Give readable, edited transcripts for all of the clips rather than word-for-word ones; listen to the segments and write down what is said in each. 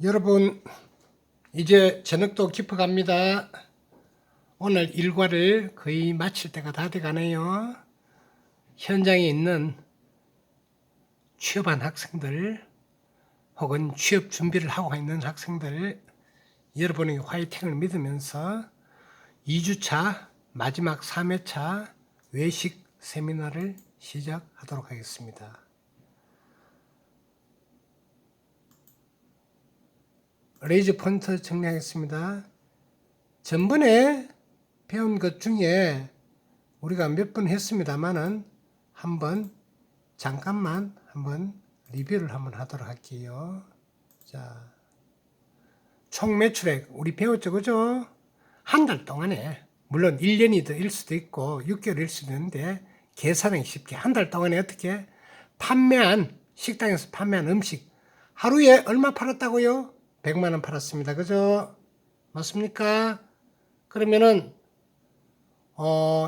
여러분, 이제 저녁도 깊어갑니다. 오늘 일과를 거의 마칠 때가 다 돼가네요. 현장에 있는 취업한 학생들 혹은 취업 준비를 하고 있는 학생들, 여러분의 화이팅을 믿으면서 2주차 마지막 3회차 외식 세미나를 시작하도록 하겠습니다. 레이저 폰트 정리하겠습니다. 전번에 배운 것 중에 우리가 몇 번 했습니다만은 잠깐만 한번 리뷰를 한번 하도록 할게요. 자, 총 매출액 우리 배웠죠, 그죠? 한 달 동안에, 물론 1년이 일 수도 있고 6개월일 수도 있는데 계산하기 쉽게 한 달 동안에 어떻게 식당에서 판매한 음식 하루에 얼마 팔았다고요? 100만 원 팔았습니다. 그죠? 맞습니까? 그러면은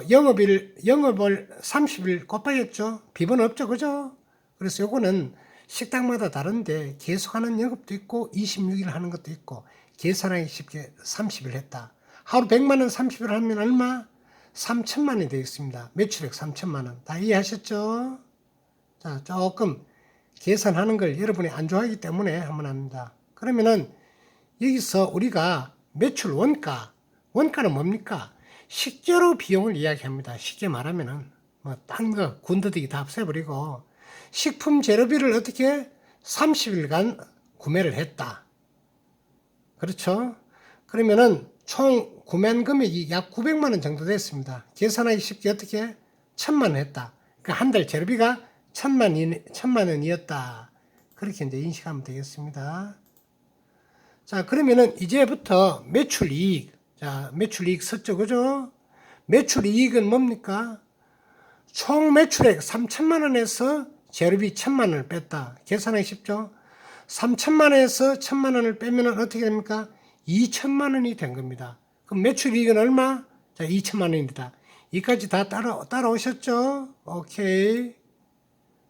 영업을 30일 곱하겠죠? 비번 없죠, 그죠? 그래서 요거는 식당마다 다른데 계속하는 영업도 있고 26일 하는 것도 있고 계산하기 쉽게 30일 했다. 하루 100만 원 30일 하면 얼마? 3천만 원이 되겠습니다. 매출액 3천만 원. 다 이해하셨죠? 자, 조금 계산하는 걸 여러분이 안 좋아하기 때문에 한번 합니다. 그러면은 여기서 우리가 매출 원가는 뭡니까? 식재료 비용을 이야기합니다. 쉽게 말하면은 딴 거 군더더기 다 없애버리고 식품 재료비를 어떻게 30일간 구매를 했다. 그렇죠? 그러면은 총 구매한 금액이 약 900만 원 정도 됐습니다. 계산하기 쉽게 어떻게 1000만 원 했다. 그러니까 한 달 재료비가 1000만 원이었다. 그렇게 이제 인식하면 되겠습니다. 자, 그러면은 이제부터 매출 이익. 자, 매출 이익 썼죠, 그죠? 매출 이익은 뭡니까? 총 매출액 3천만 원에서 재료비 1000만 원을 뺐다. 계산하기 쉽죠? 3천만 원에서 1000만 원을 빼면 어떻게 됩니까? 2천만 원이 된 겁니다. 그럼 매출 이익은 얼마? 자, 2천만 원입니다. 이까지 다 따라오셨죠? 오케이.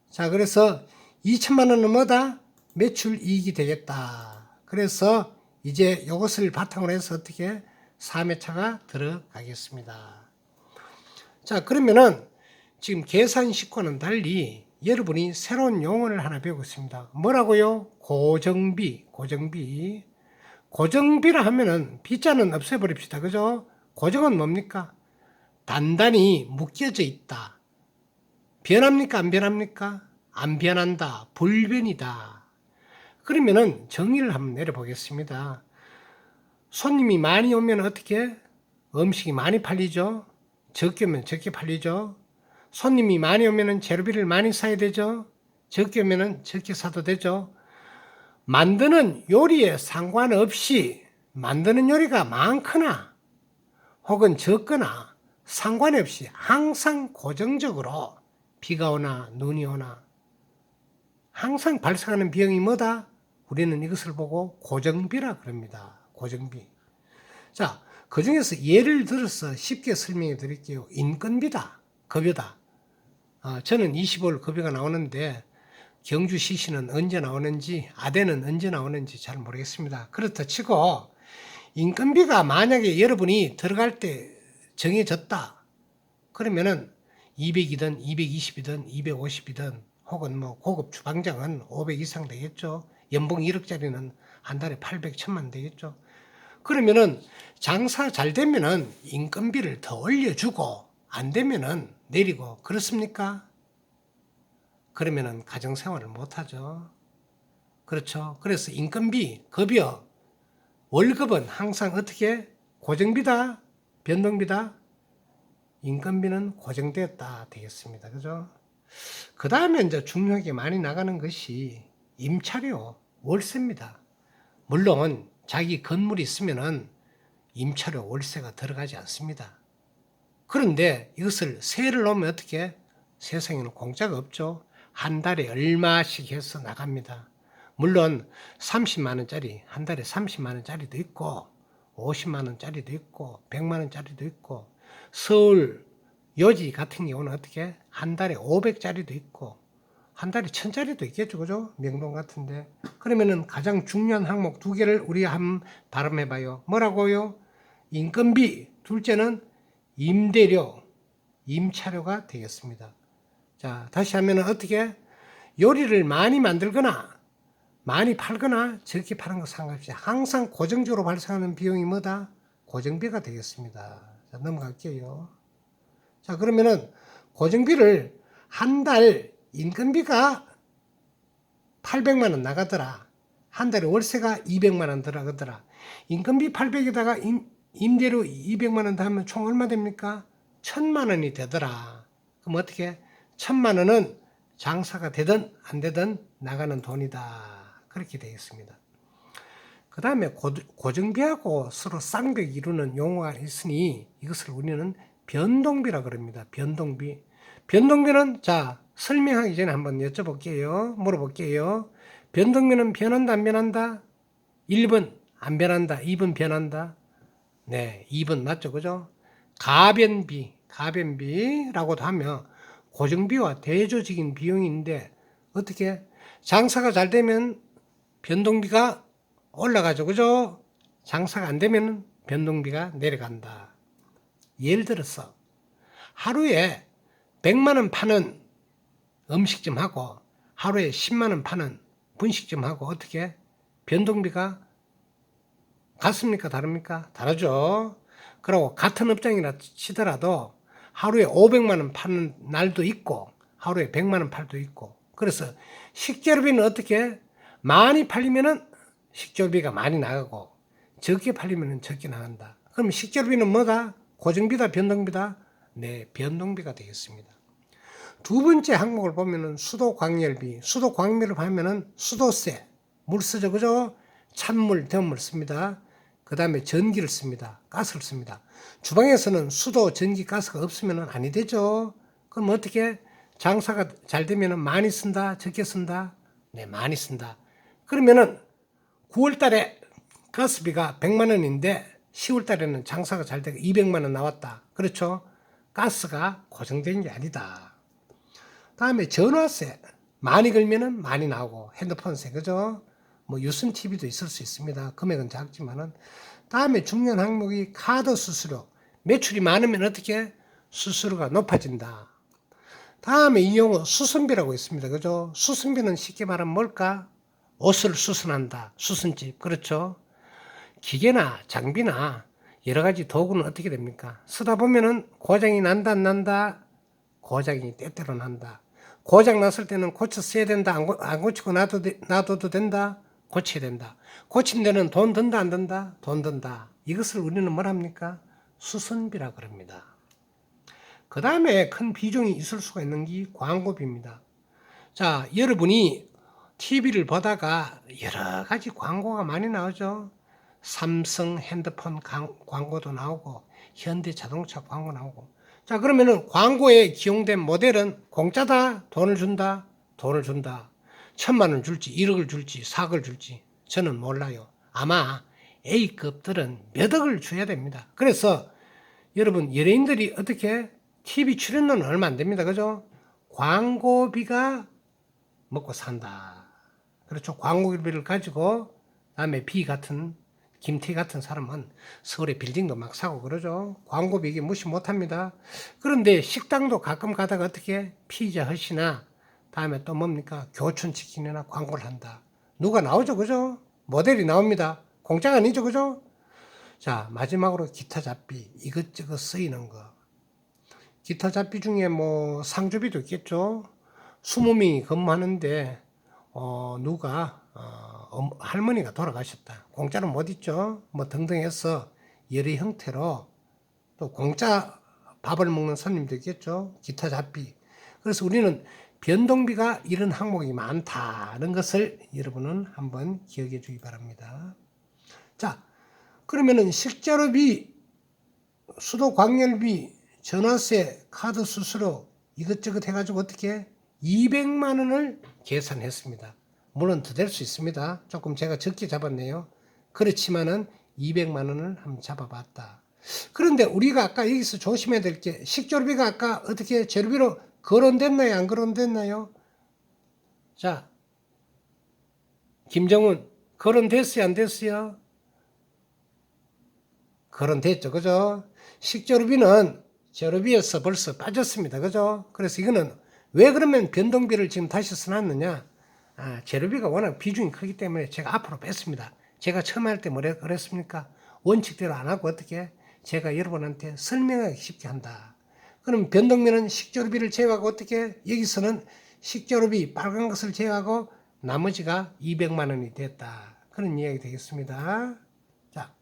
자, 그래서 2천만 원은 뭐다? 매출 이익이 되겠다. 그래서 이제 이것을 바탕으로 해서 어떻게 3회차가 들어가겠습니다. 자, 그러면은 지금 계산식과는 달리 여러분이 새로운 용어를 하나 배우고 있습니다. 뭐라고요? 고정비라 하면은 비자는 없애버립시다. 그죠? 고정은 뭡니까? 단단히 묶여져 있다. 변합니까? 안 변합니까? 안 변한다. 불변이다. 그러면은 정의를 한번 내려보겠습니다. 손님이 많이 오면 어떻게? 음식이 많이 팔리죠? 적게 오면 적게 팔리죠? 손님이 많이 오면 재료비를 많이 사야 되죠? 적게 오면 적게 사도 되죠? 만드는 요리에 상관없이 만드는 요리가 많거나 혹은 적거나 상관없이 항상 고정적으로 비가 오나 눈이 오나 항상 발생하는 비용이 뭐다? 우리는 이것을 보고 고정비라 그럽니다. 고정비. 자, 그 중에서 예를 들어서 쉽게 설명해 드릴게요. 인건비다. 급여다. 저는 25일 급여가 나오는데 경주시시는 언제 나오는지 아대는 언제 나오는지 잘 모르겠습니다. 그렇다 치고 인건비가 만약에 여러분이 들어갈 때 정해졌다. 그러면은 200이든 220이든 250이든 혹은 뭐 고급 주방장은 500 이상 되겠죠. 연봉 1억짜리는 한 달에 800, 1000만 되겠죠. 그러면은 장사 잘 되면은 인건비를 더 올려주고 안 되면은 내리고 그렇습니까? 그러면은 가정생활을 못하죠. 그렇죠. 그래서 인건비, 급여, 월급은 항상 어떻게 고정비다, 변동비다. 인건비는 고정되었다 되겠습니다. 그죠? 그 다음에 이제 중요하게 많이 나가는 것이 임차료, 월세입니다. 물론 자기 건물이 있으면은 임차료, 월세가 들어가지 않습니다. 그런데 이것을 세를 놓으면 어떻게? 세상에는 공짜가 없죠. 한 달에 얼마씩 해서 나갑니다. 물론 30만 원짜리, 한 달에 30만 원짜리도 있고 50만 원짜리도 있고 100만 원짜리도 있고 서울 요지 같은 경우는 어떻게? 한 달에 500짜리도 있고 한 달에 1,000짜리도 있겠죠, 그죠? 명동 같은데. 그러면은 가장 중요한 항목 두 개를 우리 한번 발음해봐요. 뭐라고요? 인건비, 둘째는 임대료, 임차료가 되겠습니다. 자, 다시 하면은 어떻게? 요리를 많이 만들거나 많이 팔거나 적게 파는 거 상관없이 항상 고정적으로 발생하는 비용이 뭐다? 고정비가 되겠습니다. 자, 넘어갈게요. 자, 그러면은 고정비를 한 달 인건비가 800만 원 나가더라. 한 달에 월세가 200만 원 들어가더라. 인건비 800에다가 임대료 200만 원 더하면 총 얼마 됩니까? 1,000만 원이 되더라. 그럼 어떻게? 1,000만 원은 장사가 되든 안 되든 나가는 돈이다. 그렇게 되겠습니다. 그 다음에 고정비하고 서로 쌍벽 이루는 용어가 있으니 이것을 우리는 변동비라 그럽니다. 변동비. 변동비는 자 설명하기 전에 한번 여쭤볼게요. 물어볼게요. 변동비는 변한다 안 변한다? 1번 안 변한다. 2번 변한다. 네, 2번 맞죠, 그죠? 가변비라고도 하며 고정비와 대조적인 비용인데 어떻게 장사가 잘 되면 변동비가 올라가죠, 그죠? 장사가 안 되면 변동비가 내려간다. 예를 들어서 하루에 100만 원 파는 음식점하고 하루에 10만 원 파는 분식점하고 어떻게 변동비가 같습니까? 다릅니까? 다르죠. 그리고 같은 업장이라 치더라도 하루에 500만 원 파는 날도 있고 하루에 100만 원 팔도 있고 그래서 식재료비는 어떻게 많이 팔리면은 식재료비가 많이 나가고 적게 팔리면은 적게 나간다. 그럼 식재료비는 뭐다? 고정비다 변동비다? 네, 변동비가 되겠습니다. 두 번째 항목을 보면은 수도광열비, 수도광열을 하면은 수도세, 물 쓰죠, 그죠? 찬물, 데운물 씁니다. 그 다음에 전기를 씁니다. 가스를 씁니다. 주방에서는 수도, 전기, 가스가 없으면 아니 되죠. 그럼 어떻게? 장사가 잘 되면 많이 쓴다? 적게 쓴다? 네, 많이 쓴다. 그러면은 9월 달에 가스비가 100만 원인데 10월 달에는 장사가 잘 되고 200만 원 나왔다. 그렇죠? 가스가 고정된 게 아니다. 다음에 전화세. 많이 걸면은 많이 나오고 핸드폰세, 그죠? 뭐 유선 TV도 있을 수 있습니다. 금액은 작지만은. 다음에 중요한 항목이 카드 수수료. 매출이 많으면 어떻게? 수수료가 높아진다. 다음에 이 용어 수선비라고 있습니다. 그죠? 수선비는 쉽게 말하면 뭘까? 옷을 수선한다. 수선집. 그렇죠? 기계나 장비나 여러 가지 도구는 어떻게 됩니까? 쓰다 보면은 고장이 난다, 안 난다? 고장이 때때로 난다. 고장 났을 때는 고쳐 써야 된다. 안 고치고 놔둬도 된다. 고쳐야 된다. 고친 데는 돈 든다, 안 든다? 돈 든다. 이것을 우리는 뭐랍니까? 수선비라 그럽니다. 그 다음에 큰 비중이 있을 수가 있는 게 광고비입니다. 자, 여러분이 TV를 보다가 여러 가지 광고가 많이 나오죠. 삼성 핸드폰 광고도 나오고 현대 자동차 광고 나오고. 자, 그러면은 광고에 기용된 모델은 공짜다, 돈을 준다, 돈을 준다. 1,000만 원 줄지, 1억을 줄지, 4억을 줄지 저는 몰라요. 아마 A급들은 몇 억을 줘야 됩니다. 그래서 여러분 연예인들이 어떻게 TV 출연료는 얼마 안 됩니다. 그죠? 광고비가 먹고 산다. 그렇죠. 광고비를 가지고 다음에 B 같은 김태 같은 사람은 서울에 빌딩도 막 사고 그러죠. 광고비 이게 무시 못합니다. 그런데 식당도 가끔 가다가 어떻게 피자 헛이나 다음에 또 뭡니까 교촌치킨이나 광고를 한다. 누가 나오죠, 그죠? 모델이 나옵니다. 공짜가 아니죠, 그죠? 자, 마지막으로 기타 잡비 이것저것 쓰이는 거. 기타 잡비 중에 뭐 상주비도 있겠죠. 20명이 근무하는데 누가 할머니가 돌아가셨다. 공짜로 못 있죠. 뭐 등등 해서 여러 형태로 또 공짜 밥을 먹는 손님도 있겠죠. 기타 잡비. 그래서 우리는 변동비가 이런 항목이 많다는 것을 여러분은 한번 기억해 주기 바랍니다. 자, 그러면은 식자료비, 수도광열비, 전화세, 카드 수수료 이것저것 해가지고 어떻게 200만 원을 계산했습니다. 물론 더 될 수 있습니다. 조금 제가 적게 잡았네요. 그렇지만은 200만 원을 한번 잡아봤다. 그런데 우리가 아까 여기서 조심해야 될 게 식재료비가 아까 어떻게 재료비로 거론됐나요? 안 거론됐나요? 자, 김정은 거론됐어요, 안 됐어요? 거론됐죠, 그죠? 식재료비는 재료비에서 벌써 빠졌습니다, 그죠? 그래서 이거는 왜 그러면 변동비를 지금 다시 써놨느냐? 재료비가 워낙 비중이 크기 때문에 제가 앞으로 뺐습니다. 제가 처음 할 때 뭐라 그랬습니까? 원칙대로 안 하고 어떻게? 제가 여러분한테 설명하기 쉽게 한다. 그럼 변동비는 식재료비를 제외하고 어떻게? 여기서는 식재료비 빨간 것을 제외하고 나머지가 200만 원이 됐다. 그런 이야기 되겠습니다. 자,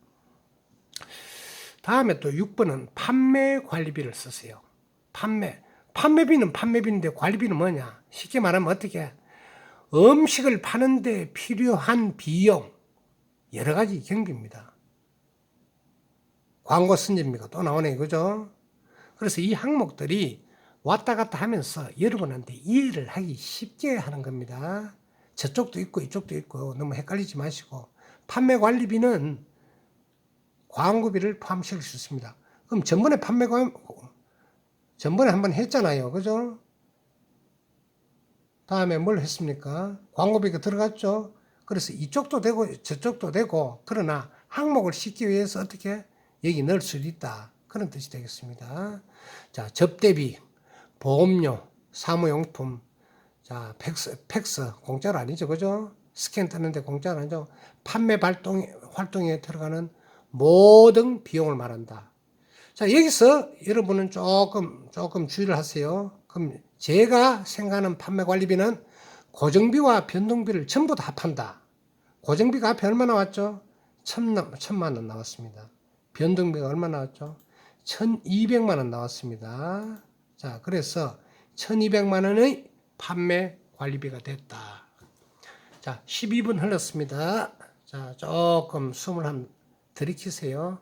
다음에 또 6번은 판매 관리비를 쓰세요. 판매비는 판매비인데 관리비는 뭐냐? 쉽게 말하면 어떻게? 음식을 파는데 필요한 비용, 여러 가지 경비입니다. 광고 선전비가 또 나오네, 그죠? 그래서 이 항목들이 왔다 갔다 하면서 여러분한테 이해를 하기 쉽게 하는 겁니다. 저쪽도 있고 이쪽도 있고 너무 헷갈리지 마시고, 판매 관리비는 광고비를 포함시킬 수 있습니다. 그럼 전번에 한번 했잖아요, 그죠? 다음에 뭘 했습니까? 광고비가 들어갔죠. 그래서 이쪽도 되고 저쪽도 되고, 그러나 항목을 싣기 위해서 어떻게 여기 넣을 수 있다, 그런 뜻이 되겠습니다. 자, 접대비, 보험료, 사무용품, 자, 팩스 공짜로 아니죠, 그죠? 스캔 뜨는데 공짜로 아니죠. 판매 활동에 들어가는 모든 비용을 말한다. 자, 여기서 여러분은 조금 주의를 하세요. 그럼 제가 생각하는 판매 관리비는 고정비와 변동비를 전부 다 합한다. 고정비가 앞에 얼마 나왔죠? 1,000만 원 나왔습니다. 변동비가 얼마 나왔죠? 1,200만 원 나왔습니다. 자, 그래서 1,200만 원의 판매 관리비가 됐다. 자, 12분 흘렀습니다. 자, 조금 숨을 한번 들이키세요.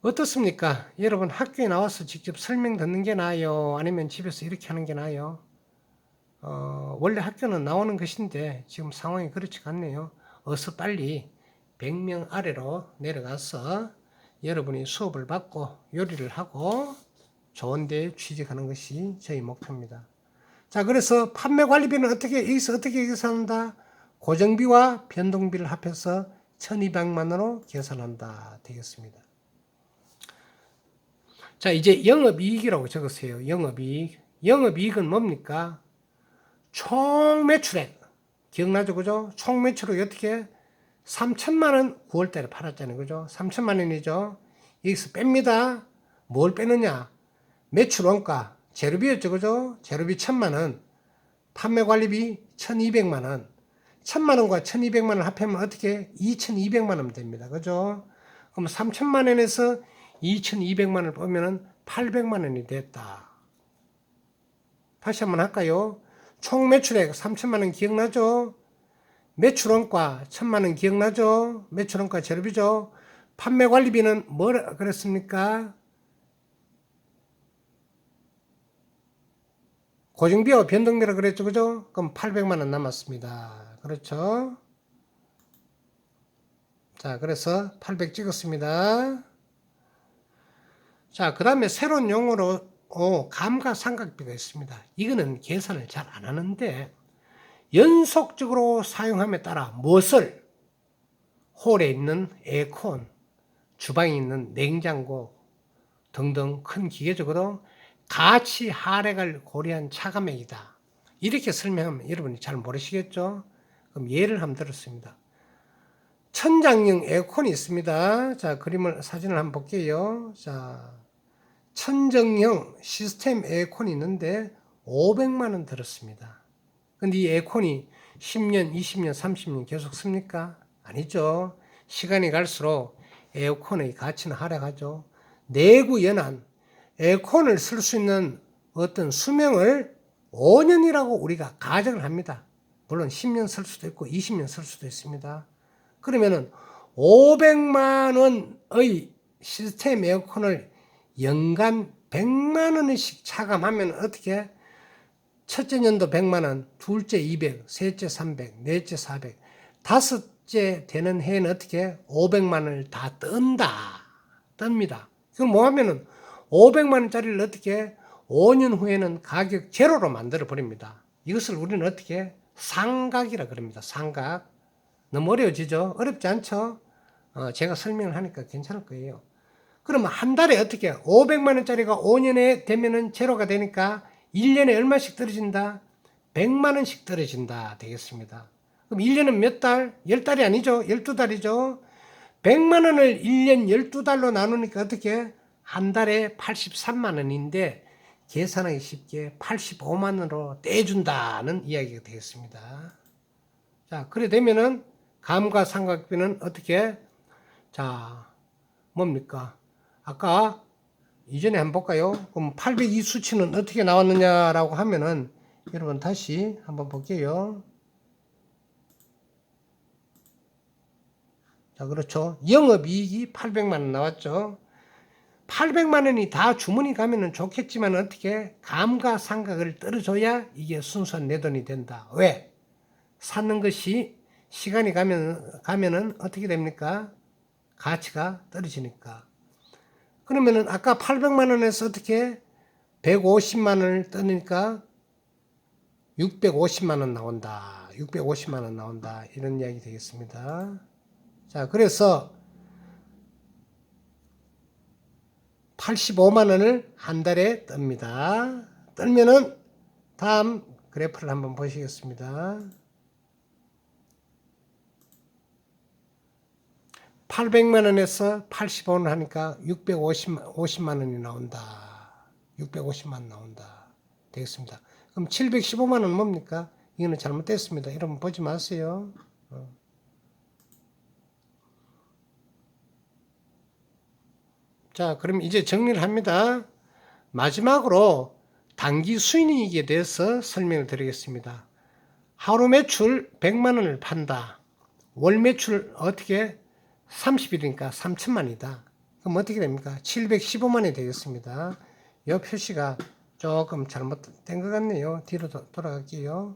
어떻습니까? 여러분 학교에 나와서 직접 설명 듣는 게 나아요? 아니면 집에서 이렇게 하는 게 나아요? 원래 학교는 나오는 것인데 지금 상황이 그렇지가 않네요. 어서 빨리 100명 아래로 내려가서 여러분이 수업을 받고 요리를 하고 좋은 데 취직하는 것이 저희 목표입니다. 자, 그래서 판매 관리비는 여기서 계산한다? 고정비와 변동비를 합해서 1,200만 원으로 계산한다 되겠습니다. 자, 이제 영업이익이라고 적으세요. 영업이익. 영업이익은 뭡니까? 총 매출액. 기억나죠? 그죠? 총 매출액 어떻게? 3천만 원 9월 달에 팔았잖아요. 그죠? 3천만 원이죠? 여기서 뺍니다. 뭘 빼느냐? 매출 원가. 재료비였죠. 그죠? 재료비 1,000만 원. 판매 관리비 1,200만 원. 1,000만 원과 1,200만 원 합하면 어떻게? 2,200만 원 됩니다. 그죠? 그럼 3천만 원에서 2,200만 원을 빼면은 800만 원이 됐다. 다시 한번 할까요? 총 매출액 3천만 원 기억나죠? 매출원가 1,000만 원 기억나죠? 매출원가 재료비죠? 판매 관리비는 뭐라 그랬습니까? 고정비와 변동비라 그랬죠, 그죠? 그럼 800만 원 남았습니다. 그렇죠? 자, 그래서 800 찍었습니다. 자, 그 다음에 새로운 용어로 감가상각비가 있습니다. 이거는 계산을 잘 안 하는데 연속적으로 사용함에 따라 무엇을, 홀에 있는 에어컨, 주방에 있는 냉장고 등등 큰 기계적으로 가치 하락을 고려한 차감액이다. 이렇게 설명하면 여러분이 잘 모르시겠죠? 그럼 예를 한번 들었습니다. 천장형 에어컨이 있습니다. 자, 사진을 한번 볼게요. 자, 천정형 시스템 에어컨이 있는데 500만 원 들었습니다. 근데 이 에어컨이 10년, 20년, 30년 계속 씁니까? 아니죠. 시간이 갈수록 에어컨의 가치는 하락하죠. 내구 연한 에어컨을 쓸 수 있는 어떤 수명을 5년이라고 우리가 가정을 합니다. 물론 10년 쓸 수도 있고 20년 쓸 수도 있습니다. 그러면은 500만 원의 시스템 에어컨을 연간 100만 원씩 차감하면 어떻게? 첫째 년도 100만 원, 둘째 200, 셋째 300, 넷째 400, 다섯째 되는 해에는 어떻게? 500만 원을 다 뜹니다. 그럼 뭐 하면은 500만 원짜리를 어떻게? 5년 후에는 가격 제로로 만들어 버립니다. 이것을 우리는 어떻게 상각이라 그럽니다. 상각. 너무 어려워지죠? 어렵지 않죠? 제가 설명을 하니까 괜찮을 거예요. 그러면 한 달에 어떻게 500만 원짜리가 5년에 되면은 제로가 되니까 1년에 얼마씩 떨어진다? 100만 원씩 떨어진다 되겠습니다. 그럼 1년은 몇 달? 10달이 아니죠? 12달이죠? 100만 원을 1년 12달로 나누니까 어떻게? 한 달에 83만 원인데 계산하기 쉽게 85만 원으로 떼준다는 이야기가 되겠습니다. 자, 그래 되면은 감가상각비는 어떻게? 자, 뭡니까? 아까 이전에 한번 볼까요? 그럼 802 수치는 어떻게 나왔느냐라고 하면은 여러분 다시 한번 볼게요. 자, 그렇죠. 영업이익이 800만 원 나왔죠. 800만 원이 다 주문이 가면은 좋겠지만 어떻게 감가상각을 떨어줘야 이게 순수한 내 돈이 된다. 왜? 사는 것이 시간이 가면은 어떻게 됩니까? 가치가 떨어지니까. 그러면은 아까 800만 원에서 어떻게 150만 원을 떠니까 650만 원 나온다. 650만 원 나온다. 이런 이야기 되겠습니다. 자, 그래서 85만 원을 한 달에 뜹니다. 떨면은 다음 그래프를 한번 보시겠습니다. 800만 원에서 85원 하니까 650만 원이 나온다. 650만 원 나온다. 되겠습니다. 그럼 715만 원 뭡니까? 이거는 잘못됐습니다. 여러분 보지 마세요. 자, 그럼 이제 정리를 합니다. 마지막으로 단기 수익이익에 대해서 설명을 드리겠습니다. 하루 매출 100만 원을 판다. 월 매출 어떻게 30일이니까 3천만이다. 그럼 어떻게 됩니까? 715만 원이 되겠습니다. 이 표시가 조금 잘못된 것 같네요. 뒤로 돌아갈게요.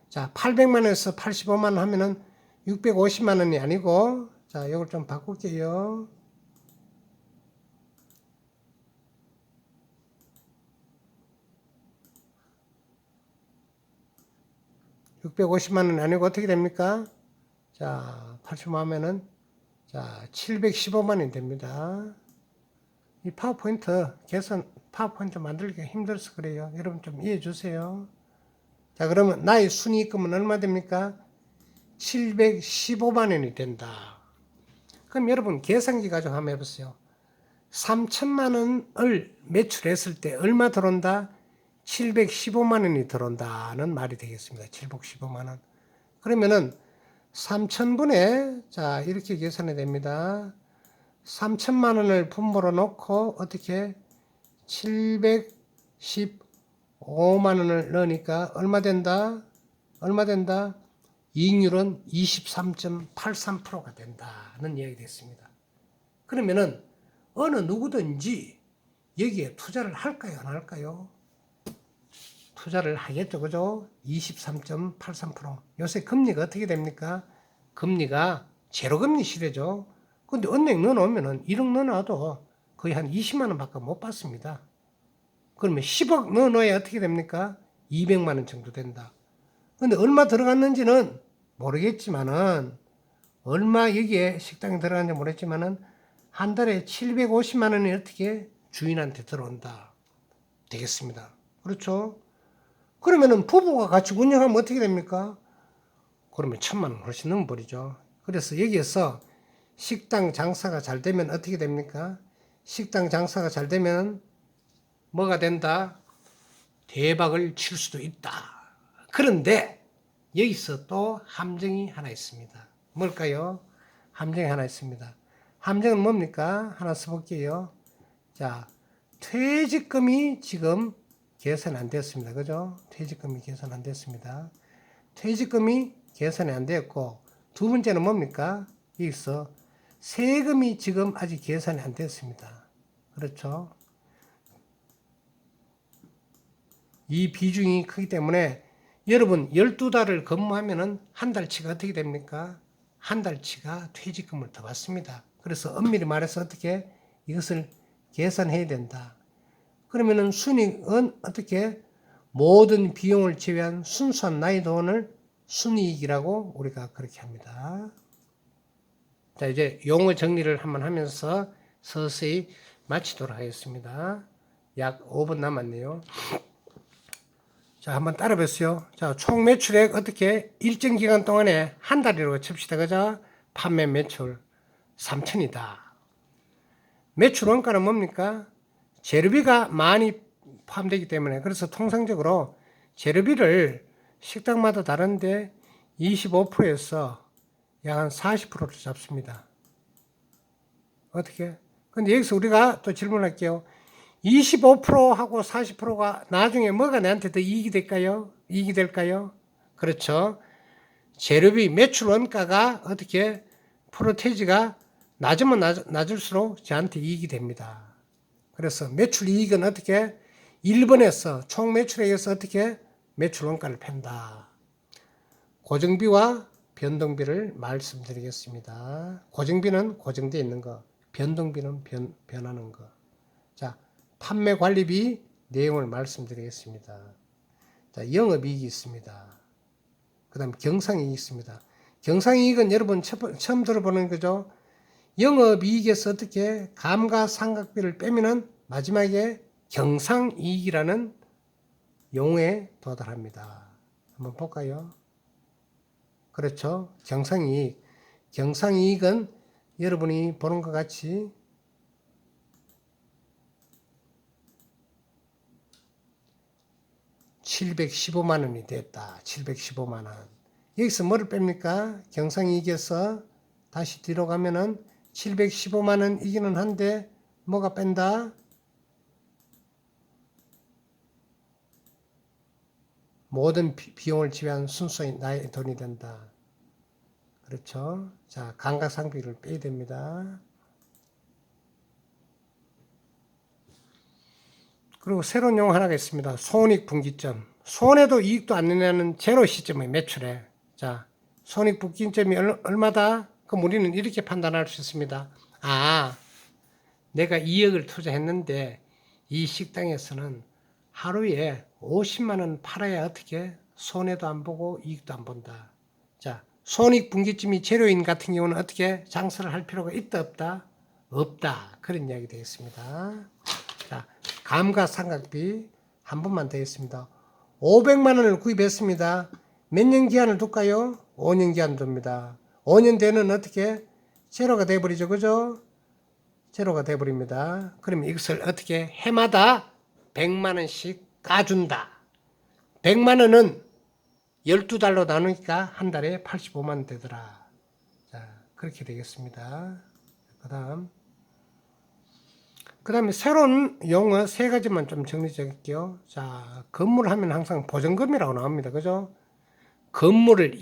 자, 800만 원에서 85만 원 하면은 650만 원이 아니고, 자, 이걸 좀 바꿀게요. 650만 원이 아니고 어떻게 됩니까? 자, 85만 원은 자, 715만 원이 됩니다. 이 파워포인트 계산 파워포인트 만들기가 힘들어서 그래요. 여러분 좀 이해해 주세요. 자, 그러면 나의 순이익금은 얼마 됩니까? 715만 원이 된다. 그럼 여러분 계산기 가지고 한번 해보세요. 3천만 원을 매출했을 때 얼마 들어온다? 715만 원이 들어온다는 말이 되겠습니다. 715만 원. 그러면은 3천분에 자 이렇게 계산이 됩니다. 3천만 원을 분모로 놓고 어떻게 715만 원을 넣으니까 얼마 된다? 얼마 된다? 이익률은 23.83%가 된다는 이야기 됐습니다. 그러면은 어느 누구든지 여기에 투자를 할까요? 안 할까요? 투자를 하겠죠. 그죠? 23.83%. 요새 금리가 어떻게 됩니까? 금리가 제로금리 시대죠. 근데 은행 넣어놓으면은 1억 넣어놔도 거의 한 20만 원밖에 못 받습니다. 그러면 10억 넣어놓아야 어떻게 됩니까? 200만 원 정도 된다. 근데 얼마 들어갔는지는 모르겠지만은 얼마 여기에 식당에 들어갔는지 모르겠지만은 한 달에 750만 원이 어떻게 주인한테 들어온다. 되겠습니다. 그렇죠? 그러면은 부부가 같이 운영하면 어떻게 됩니까? 그러면 1,000만 원 훨씬 넘어버리죠. 그래서 여기에서 식당 장사가 잘 되면 어떻게 됩니까? 식당 장사가 잘 되면 뭐가 된다? 대박을 칠 수도 있다. 그런데 여기서 또 함정이 하나 있습니다. 뭘까요? 함정이 하나 있습니다. 함정은 뭡니까? 하나 써볼게요. 자, 퇴직금이 지금 계산 안 됐습니다. 그죠? 퇴직금이 계산 안 됐습니다. 퇴직금이 계산이 안 됐고, 두 번째는 뭡니까? 여기서 세금이 지금 아직 계산이 안 됐습니다. 그렇죠? 이 비중이 크기 때문에 여러분 12달을 근무하면은 한 달치가 어떻게 됩니까? 한 달치가 퇴직금을 더 받습니다. 그래서 엄밀히 말해서 어떻게 이것을 계산해야 된다. 그러면은 순이익은 어떻게 모든 비용을 제외한 순수한 나의 돈을 순이익이라고 우리가 그렇게 합니다. 자, 이제 용어 정리를 한번 하면서 서서히 마치도록 하겠습니다. 약 5분 남았네요. 자, 한번 따라 뵙시오. 자, 총 매출액 어떻게 일정 기간 동안에 한 달이라고 칩시다. 그죠? 판매 매출 3천이다. 매출 원가는 뭡니까? 재료비가 많이 포함되기 때문에, 그래서 통상적으로 재료비를 식당마다 다른데 25%에서 약 한 40%를 잡습니다. 어떻게? 근데 여기서 우리가 또 질문할게요. 25%하고 40%가 나중에 뭐가 나한테 더 이익이 될까요? 이익이 될까요? 그렇죠. 재료비 매출 원가가 어떻게 프로테이지가 낮으면 낮을수록 저한테 이익이 됩니다. 그래서 매출 이익은 어떻게 1번에서 총 매출액에서 어떻게 매출 원가를 팬다. 고정비와 변동비를 말씀드리겠습니다. 고정비는 고정되어 있는 거, 변동비는 변하는 거. 자, 판매 관리비 내용을 말씀드리겠습니다. 자, 영업이익이 있습니다. 그 다음에 경상이익이 있습니다. 경상이익은 여러분 처음 들어보는 거죠. 영업이익에서 어떻게 감가상각비를 빼면은 마지막에 경상이익이라는 용어에 도달합니다. 한번 볼까요? 그렇죠. 경상이익. 경상이익은 여러분이 보는 것 같이 $715만 원이 됐다. 715만 원. 여기서 뭐를 뺍니까? 경상이익에서 다시 뒤로 가면은 715만 원이기는 한데 뭐가 뺀다? 모든 비용을 지배한 순수한 나의 돈이 된다. 그렇죠? 자, 감가상비를 빼야 됩니다. 그리고 새로운 용어 하나가 있습니다. 손익분기점. 손해도 이익도 안 내는 제로 시점의 매출에. 자, 손익분기점이 얼마다? 그럼 우리는 이렇게 판단할 수 있습니다. 아, 내가 2억을 투자했는데 이 식당에서는 하루에 50만 원 팔아야 어떻게 손해도 안 보고 이익도 안 본다. 자, 손익분기점이 제로인 같은 경우는 어떻게 장사를 할 필요가 있다 없다? 없다. 그런 이야기 되겠습니다. 자, 감가상각비 한 번만 더 했습니다. 500만 원을 구입했습니다. 몇 년 기한을 둘까요? 5년 기한 둡니다. 5년 되는 어떻게 제로가 돼버리죠. 그죠? 제로가 돼버립니다. 그러면 이것을 어떻게 해마다 100만 원씩 까준다. 100만 원은 12달로 나누니까 한 달에 85만 원 되더라. 자, 그렇게 되겠습니다. 그 다음에 새로운 용어 세 가지만 좀 정리 드릴게요. 자, 건물 하면 항상 보증금이라고 나옵니다. 그죠? 건물을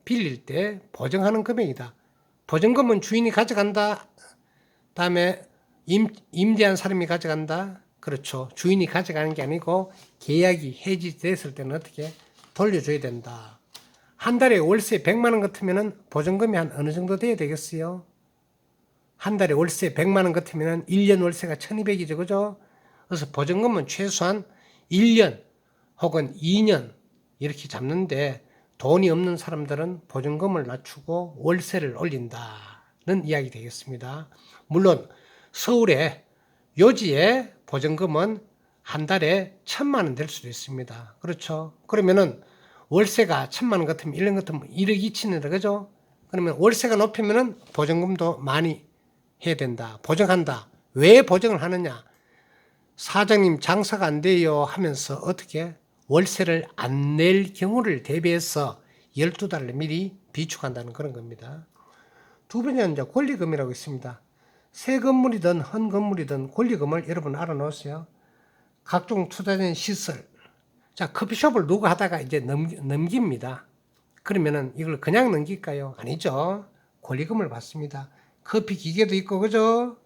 빌릴 때 보증하는 금액이다. 보증금은 주인이 가져간다. 다음에 임대한 사람이 가져간다. 그렇죠. 주인이 가져가는 게 아니고 계약이 해지됐을 때는 어떻게 돌려줘야 된다. 한 달에 월세 100만 원 같으면은 보증금이 한 어느 정도 돼야 되겠어요? 한 달에 월세 100만 원 같으면은 1년 월세가 1200이죠. 그죠? 그래서 보증금은 최소한 1년 혹은 2년 이렇게 잡는데 돈이 없는 사람들은 보증금을 낮추고 월세를 올린다는 이야기 되겠습니다. 물론 서울의 요지의 보증금은 한 달에 1000만 원 될 수도 있습니다. 그렇죠? 그러면은 월세가 1000만 원 같으면 1년 같으면 1억 2천이다. 그죠? 그러면 월세가 높으면은 보증금도 많이 해야 된다. 보증한다. 왜 보증을 하느냐? 사장님 장사가 안 돼요 하면서 어떻게 월세를 안 낼 경우를 대비해서 12달을 미리 비축한다는 그런 겁니다. 두 번째는 이제 권리금이라고 있습니다. 새 건물이든 헌 건물이든 권리금을 여러분 알아놓으세요. 각종 투자된 시설. 자, 커피숍을 누가 하다가 이제 넘깁니다. 그러면은 이걸 그냥 넘길까요? 아니죠. 권리금을 받습니다. 커피 기계도 있고, 그죠?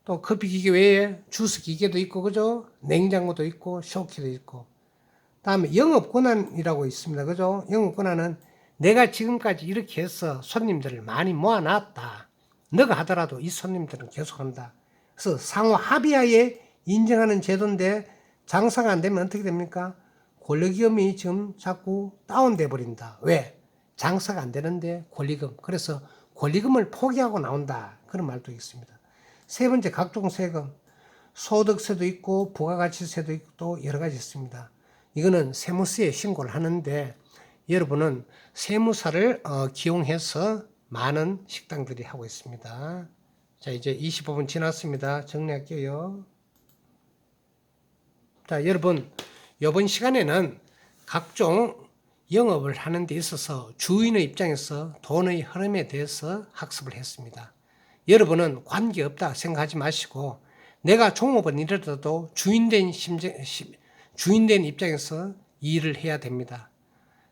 또 커피 기계 외에 주스 기계도 있고, 그죠? 냉장고도 있고, 쇼키도 있고. 다음에 영업 권한이라고 있습니다. 그죠? 영업 권한은 내가 지금까지 이렇게 해서 손님들을 많이 모아놨다. 너가 하더라도 이 손님들은 계속한다. 그래서 상호 합의하에 인정하는 제도인데 장사가 안 되면 어떻게 됩니까? 권리금이 지금 자꾸 다운돼 버린다. 왜? 장사가 안 되는데 권리금. 그래서 권리금을 포기하고 나온다. 그런 말도 있습니다. 세 번째, 각종 세금. 소득세도 있고 부가가치세도 있고 또 여러 가지 있습니다. 이거는 세무서에 신고를 하는데 여러분은 세무사를 기용해서 많은 식당들이 하고 있습니다. 자, 이제 25분 지났습니다. 정리할게요. 자, 여러분, 이번 시간에는 각종 영업을 하는 데 있어서 주인의 입장에서 돈의 흐름에 대해서 학습을 했습니다. 여러분은 관계없다 생각하지 마시고 내가 종업은 이러더라도 주인된 입장에서 일을 해야 됩니다.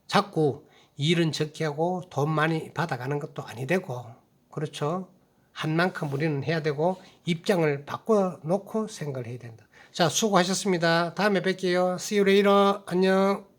자꾸 일은 적게 하고 돈 많이 받아가는 것도 아니되고, 그렇죠? 한 만큼 우리는 해야 되고 입장을 바꿔놓고 생각을 해야 된다. 자, 수고하셨습니다. 다음에 뵐게요. See you later. 안녕.